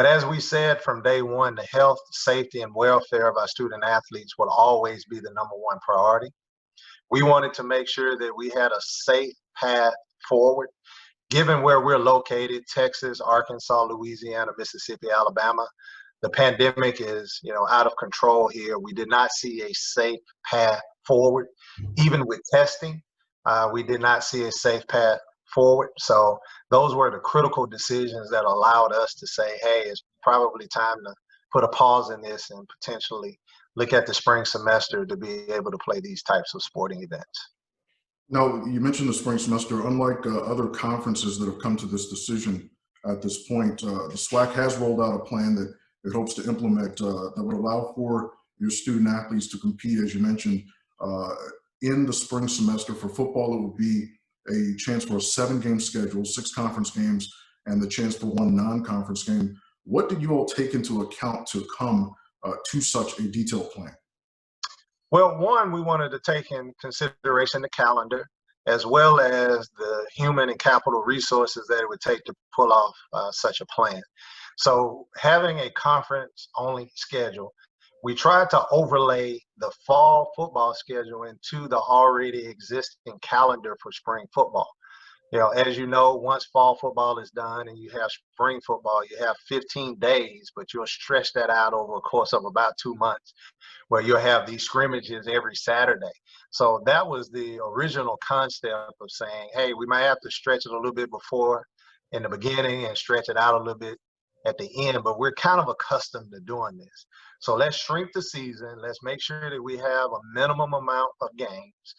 But as we said from day one, the health, safety, and welfare of our student athletes will always be the number one priority. We wanted to make sure that we had a safe path forward. Given where we're located, Texas, Arkansas, Louisiana, Mississippi, Alabama, the pandemic is, out of control here. We did not see a safe path forward. Even with testing, we did not see a safe path forward. So those were the critical decisions that allowed us to say, hey, it's probably time to put a pause in this and potentially look at the spring semester to be able to play these types of sporting events. Now, you mentioned the spring semester. Unlike other conferences that have come to this decision at this point, the SWAC has rolled out a plan that it hopes to implement that would allow for your student athletes to compete, as you mentioned, in the spring semester. For football, it would be a chance for a 7-game schedule, 6 conference games, and the chance for 1 non-conference game. What did you all take into account to come to such a detailed plan? Well, one, we wanted to take in consideration the calendar, as well as the human and capital resources that it would take to pull off such a plan. So having a conference-only schedule, we tried to overlay the fall football schedule into the already existing calendar for spring football. As you know, once fall football is done and you have spring football, you have 15 days, but you'll stretch that out over a course of about 2 months, where you'll have these scrimmages every Saturday. So that was the original concept of saying, hey, we might have to stretch it a little bit before in the beginning and stretch it out a little bit at the end, but we're kind of accustomed to doing this. So let's shrink the season. Let's make sure that we have a minimum amount of games.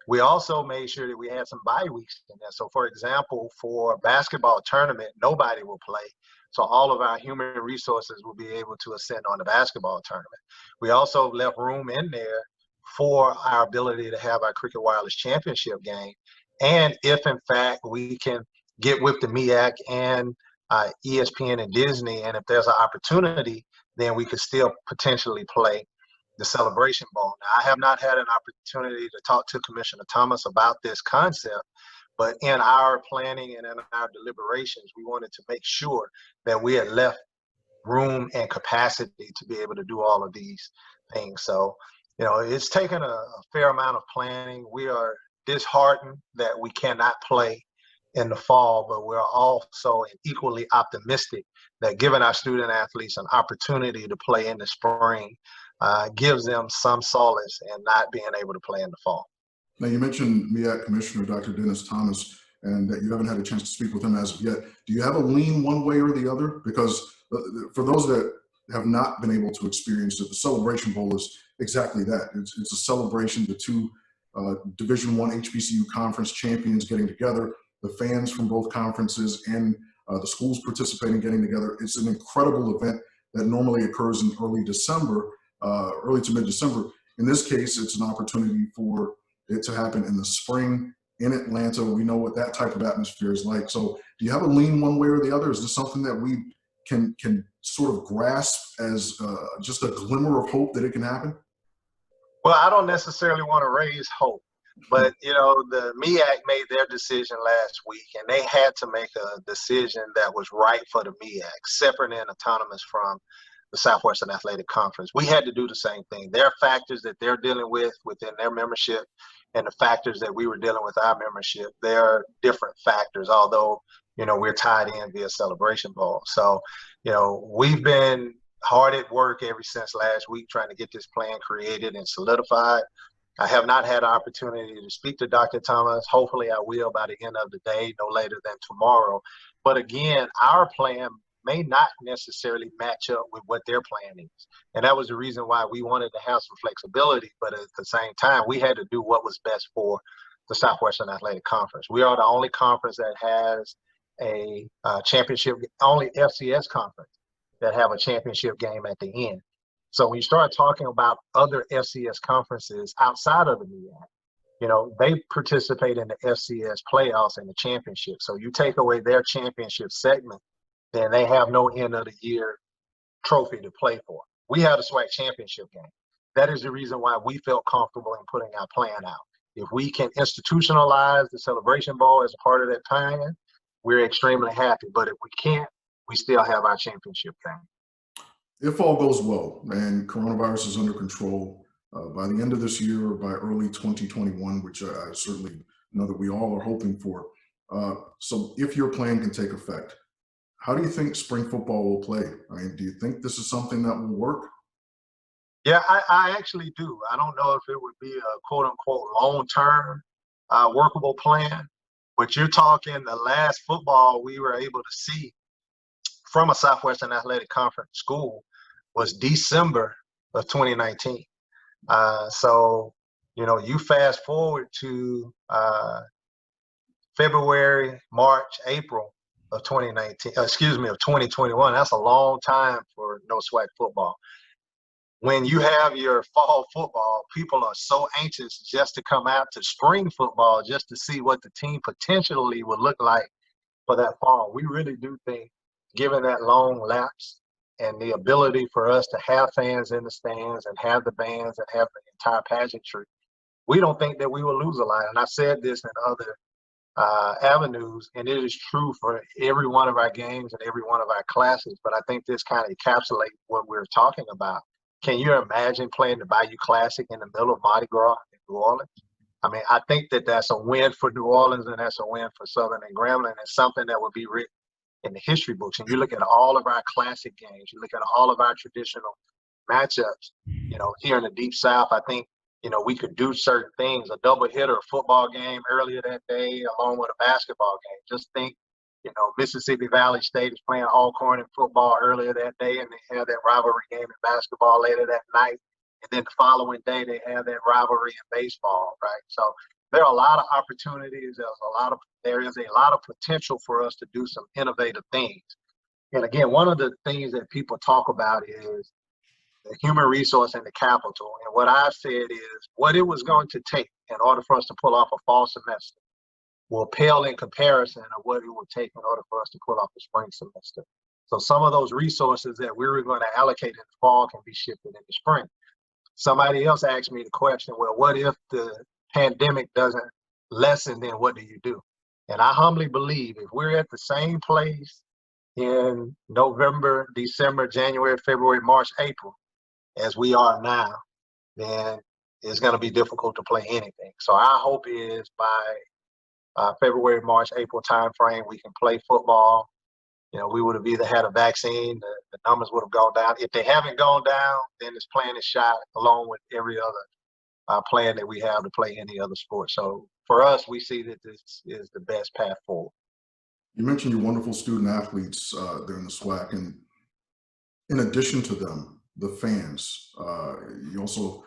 We also made sure that we had some bye weeks in there. So for example, for basketball tournament, nobody will play. So all of our human resources will be able to ascend on the basketball tournament. We also left room in there for our ability to have our Cricket Wireless Championship game. And if in fact we can get with the MEAC and ESPN and Disney, and if there's an opportunity, then we could still potentially play the Celebration Bowl. Now, I have not had an opportunity to talk to Commissioner Thomas about this concept, but in our planning and in our deliberations, we wanted to make sure that we had left room and capacity to be able to do all of these things. So, it's taken a fair amount of planning. We are disheartened that we cannot play in the fall, but we're also equally optimistic that giving our student athletes an opportunity to play in the spring gives them some solace in not being able to play in the fall. Now, you mentioned MEAC Commissioner Dr. Dennis Thomas, and that you haven't had a chance to speak with him as of yet. Do you have a lean one way or the other? Because for those that have not been able to experience it, the Celebration Bowl is exactly that. It's a celebration, the 2 Division I HBCU conference champions getting together, the fans from both conferences and the schools participating, getting together. It's an incredible event that normally occurs in early December, early to mid-December. In this case, it's an opportunity for it to happen in the spring in Atlanta. We know what that type of atmosphere is like. So do you have a lean one way or the other? Is this something that we can sort of grasp as just a glimmer of hope that it can happen? Well, I don't necessarily want to raise hope, but the MEAC made their decision last week, and they had to make a decision that was right for the MEAC, separate and autonomous from the Southwestern Athletic Conference. We had to do the same thing. There are factors that they're dealing with within their membership, and the factors that we were dealing with our membership. There are different factors, although we're tied in via Celebration Bowl. So we've been hard at work ever since last week trying to get this plan created and solidified. I have not had an opportunity to speak to Dr. Thomas. Hopefully I will by the end of the day, no later than tomorrow. But again, our plan may not necessarily match up with what their plan is. And that was the reason why we wanted to have some flexibility, but at the same time, we had to do what was best for the Southwestern Athletic Conference. We are the only conference that has a championship, only FCS conference that have a championship game at the end. So when you start talking about other FCS conferences outside of the MEAC, they participate in the FCS playoffs and the championship. So you take away their championship segment, then they have no end of the year trophy to play for. We have the SWAC championship game. That is the reason why we felt comfortable in putting our plan out. If we can institutionalize the Celebration Bowl as a part of that plan, we're extremely happy. But if we can't, we still have our championship game. If all goes well and coronavirus is under control by the end of this year or by early 2021, which I certainly know that we all are hoping for. So if your plan can take effect, how do you think spring football will play? I mean, do you think this is something that will work? Yeah, I actually do. I don't know if it would be a quote unquote long-term workable plan, but you're talking the last football we were able to see from a Southwestern Athletic Conference school was December of 2019. So, you know, you fast forward to February, March, April of 2019, of 2021. That's a long time for no SWAC football. When you have your fall football, people are so anxious just to come out to spring football just to see what the team potentially would look like for that fall. We really do think, given that long lapse and the ability for us to have fans in the stands and have the bands and have the entire pageantry, we don't think that we will lose a lot. And I've said this in other avenues, and it is true for every one of our games and every one of our classes, but I think this kind of encapsulates what we're talking about. Can you imagine playing the Bayou Classic in the middle of Mardi Gras in New Orleans? I mean, I think that that's a win for New Orleans, and that's a win for Southern and Grambling, and something that would be written in the history books. And you look at all of our classic games, you look at all of our traditional matchups, you know, here in the Deep South, I think, you know, we could do certain things, a double hitter, football game earlier that day, along with a basketball game. Just think, you know, Mississippi Valley State is playing Alcorn in football earlier that day, and they have that rivalry game in basketball later that night. And then the following day, they have that rivalry in baseball, right? So there are a lot of opportunities. There is a lot of potential for us to do some innovative things. And again, one of the things that people talk about is the human resource and the capital. And what I've said is what it was going to take in order for us to pull off a fall semester will pale in comparison of what it would take in order for us to pull off the spring semester. So some of those resources that we were going to allocate in the fall can be shifted in the spring. Somebody else asked me the question, well, what if the pandemic doesn't lessen, then what do you do? And I humbly believe if we're at the same place in November, December, January, February, March, April, as we are now, then it's going to be difficult to play anything. So our hope is by February, March, April timeframe, we can play football. You know, we would have either had a vaccine, the numbers would have gone down. If they haven't gone down, then this plan is shot along with every other plan that we have to play any other sport. So for us, we see that this is the best path forward. You mentioned your wonderful student athletes there in the SWAC, and in addition to them, the fans, you also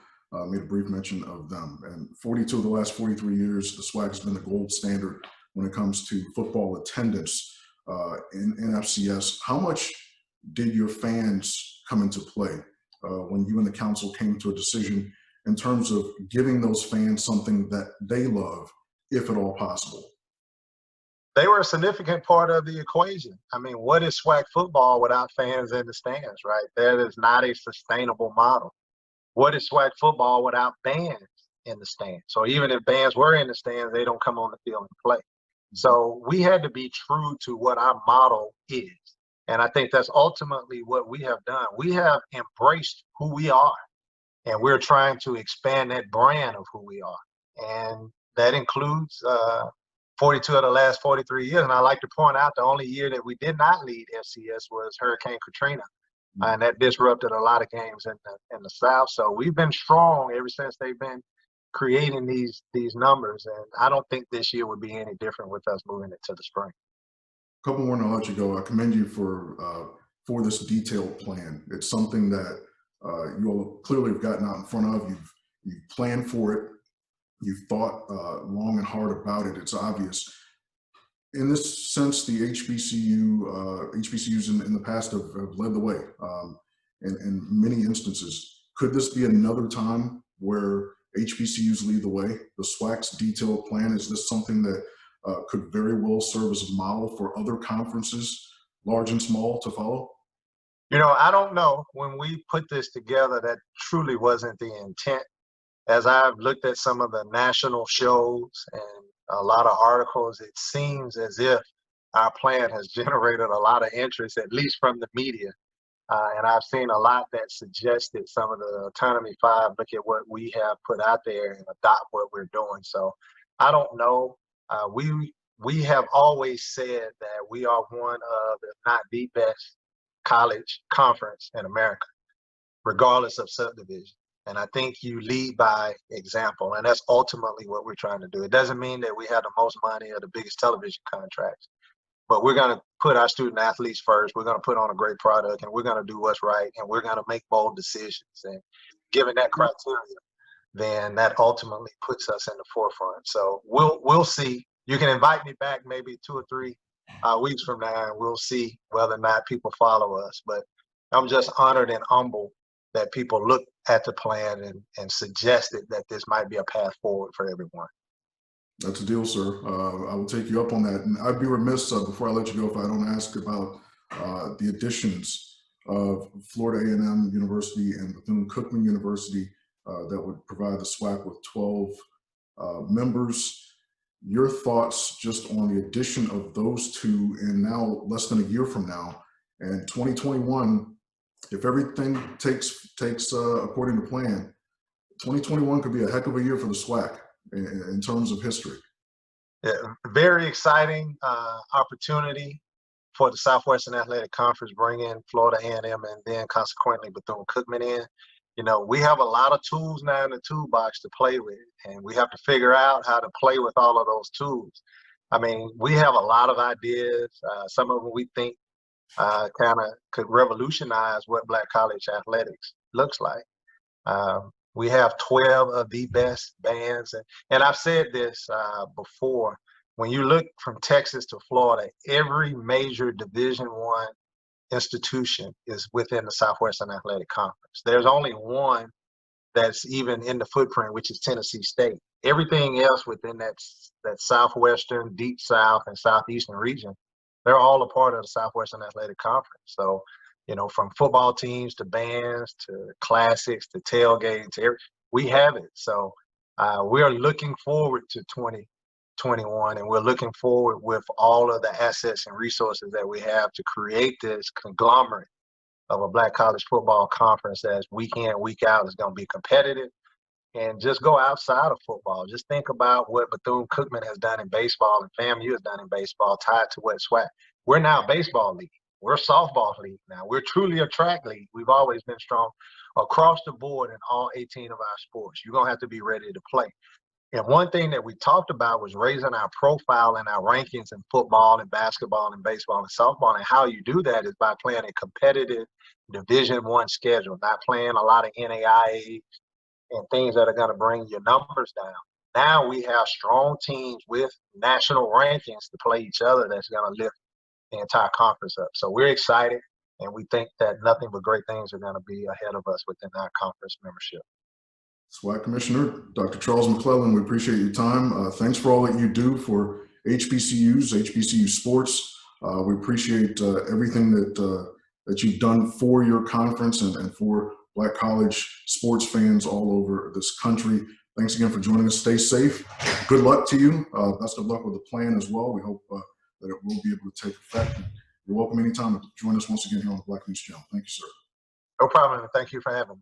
made a brief mention of them. And 42 of the last 43 years, the SWAC has been the gold standard when it comes to football attendance in FCS. How much did your fans come into play when you and the council came to a decision in terms of giving those fans something that they love, if at all possible? They were a significant part of the equation. I mean, what is SWAC football without fans in the stands, right? That is not a sustainable model. What is SWAC football without bands in the stands? So even if bands were in the stands, they don't come on the field and play. So we had to be true to what our model is. And I think that's ultimately what we have done. We have embraced who we are, and we're trying to expand that brand of who we are. And that includes 42 of the last 43 years. And I like to point out the only year that we did not lead FCS was Hurricane Katrina. And that disrupted a lot of games in the South. So we've been strong ever since they've been creating these numbers. And I don't think this year would be any different with us moving into the spring. A couple more and I'll let you go. I commend you for this detailed plan. It's something that you all clearly have gotten out in front of. You've planned for it. You've thought long and hard about it. It's obvious. In this sense, the HBCUs in the past have led the way in many instances. Could this be another time where HBCUs lead the way? The SWAC's detailed plan, is this something that could very well serve as a model for other conferences, large and small, to follow? You know, I don't know. When we put this together, that truly wasn't the intent. As I've looked at some of the national shows and a lot of articles, it seems as if our plan has generated a lot of interest, at least from the media. And I've seen a lot that suggested some of the Autonomy 5 look at what we have put out there and adopt what we're doing. So I don't know. We have always said that we are one of, if not the best, college conference in America, regardless of subdivision. And I think you lead by example, and that's ultimately what we're trying to do. It doesn't mean that we have the most money or the biggest television contracts, but we're going to put our student athletes first. We're going to put on a great product, and we're going to do what's right, and we're going to make bold decisions. And given that criteria, then that ultimately puts us in the forefront. So we'll see. You can invite me back maybe 2 or 3 weeks from now, and we'll see whether or not people follow us. But I'm just honored and humbled that people look at the plan and suggested that this might be a path forward for everyone. That's a deal, sir. I will take you up on that. And I'd be remiss before I let you go if I don't ask about the additions of Florida A&M University and Bethune-Cookman University that would provide the SWAC with 12 members. Your thoughts just on the addition of those two, and now less than a year from now, and 2021, if everything takes according to plan, 2021 could be a heck of a year for the SWAC in terms of history. Yeah, very exciting opportunity for the Southwestern Athletic Conference, bringing Florida A&M and then consequently Bethune-Cookman in. You know, we have a lot of tools now in the toolbox to play with, and we have to figure out how to play with all of those tools. I mean, we have a lot of ideas. Some of them we think kind of could revolutionize what Black college athletics looks like. We have 12 of the best bands. And I've said this before, when you look from Texas to Florida, every major Division I institution is within the Southwestern Athletic Conference. There's only one that's even in the footprint, which is Tennessee State. Everything else within that Southwestern, Deep South, and Southeastern region, they're all a part of the Southwestern Athletic Conference. So, you know, from football teams to bands to classics to tailgating to we have it. So we are looking forward to 2021, and we're looking forward with all of the assets and resources that we have to create this conglomerate of a Black college football conference that's week in, week out is going to be competitive. And just go outside of football. Just think about what Bethune-Cookman has done in baseball and FAMU has done in baseball, tied to what SWAC. We're now a baseball league. We're a softball league now. We're truly a track league. We've always been strong across the board in all 18 of our sports. You're going to have to be ready to play. And one thing that we talked about was raising our profile and our rankings in football and basketball and baseball and softball. And how you do that is by playing a competitive Division I schedule, not playing a lot of NAIA and things that are going to bring your numbers down. Now we have strong teams with national rankings to play each other that's going to lift the entire conference up. So we're excited, and we think that nothing but great things are going to be ahead of us within our conference membership. SWAC Commissioner, Dr. Charles McClelland, we appreciate your time. Thanks for all that you do for HBCU sports. We appreciate everything that you've done for your conference and for Black college sports fans all over this country. Thanks again for joining us. Stay safe. Good luck to you. Best of luck with the plan as well. We hope that it will be able to take effect. You're welcome anytime to join us once again here on the Black News Channel. Thank you, sir. No problem. Thank you for having me.